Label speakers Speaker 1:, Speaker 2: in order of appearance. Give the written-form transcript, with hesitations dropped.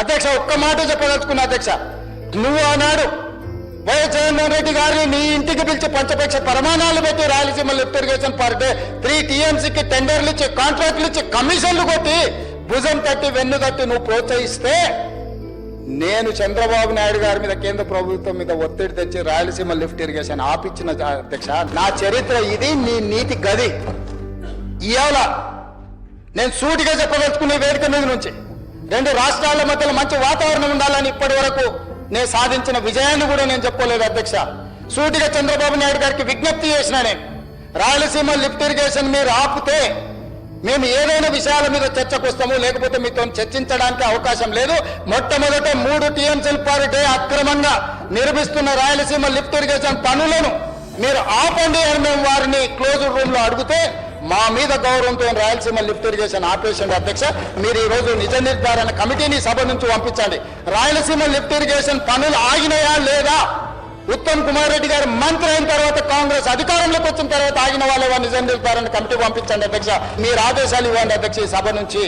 Speaker 1: అధ్యక్ష ఒక్క మాట చెప్పదలుచుకున్నా అధ్యక్ష, నువ్వు ఆనాడు వైఎస్ జగన్మోహన్ రెడ్డి గారిని నీ ఇంటికి పిలిచి పంచపక్ష ప్రమాణాలు పెట్టి Rayalaseema lift irrigation per day 3 TMCకి టెండర్లు ఇచ్చి కాంట్రాక్టులు ఇచ్చి కమిషన్లు కొట్టి భుజం తట్టి వెన్ను తట్టి నువ్వు ప్రోత్సహిస్తే నేను చంద్రబాబు నాయుడు గారి మీద కేంద్ర ప్రభుత్వం మీద ఒత్తిడి తెచ్చి రాయలసీమ లిఫ్ట్ ఇరిగేషన్ ఆపిచ్చిన అధ్యక్ష. నా చరిత్ర ఇది, నీ నీతి గది. ఇవాళ నేను సూటిగా చెప్పదలుచుకునే వేదిక మీద నుంచి 2 రాష్ట్రాల మధ్యలో మంచి వాతావరణం ఉండాలని ఇప్పటి వరకు నేను సాధించిన విజయాన్ని కూడా నేను చెప్పలేదు అధ్యక్ష. సూటిగా చంద్రబాబు నాయుడు గారికి విజ్ఞప్తి చేసిన నేను, రాయలసీమ లిఫ్ట్ ఇరిగేషన్ మీరు ఆపితే మేము ఏదైనా విషయాల మీద చర్చకు వస్తాము, లేకపోతే మీతో చర్చించడానికి అవకాశం లేదు. మొట్టమొదట 3 TMCలు పర్ డే అక్రమంగా నిర్మిస్తున్న రాయలసీమ లిఫ్ట్ ఇరిగేషన్ పనులను మీరు ఆపండి అని మేము వారిని క్లోజ్డ్ రూమ్ లో అడిగితే మా మీద గౌరవంతో రాయలసీమ లిఫ్ట్ ఇరిగేషన్ ఆపేషన్ అధ్యక్ష. మీరు ఈ రోజు నిజ నిర్ధారణ కమిటీని సభ నుంచి పంపించండి. రాయలసీమ లిఫ్ట్ ఇరిగేషన్ పనులు ఆగినాయా లేదా? ఉత్తమ్ కుమార్ రెడ్డి గారు మంత్రి అయిన తర్వాత కాంగ్రెస్ అధికారంలోకి వచ్చిన తర్వాత ఆగిన వాళ్ళ నిజ నిర్ధారణ కమిటీ పంపించండి అధ్యక్ష. మీరు ఆదేశాలు ఇవ్వండి అధ్యక్ష ఈ సభ నుంచి.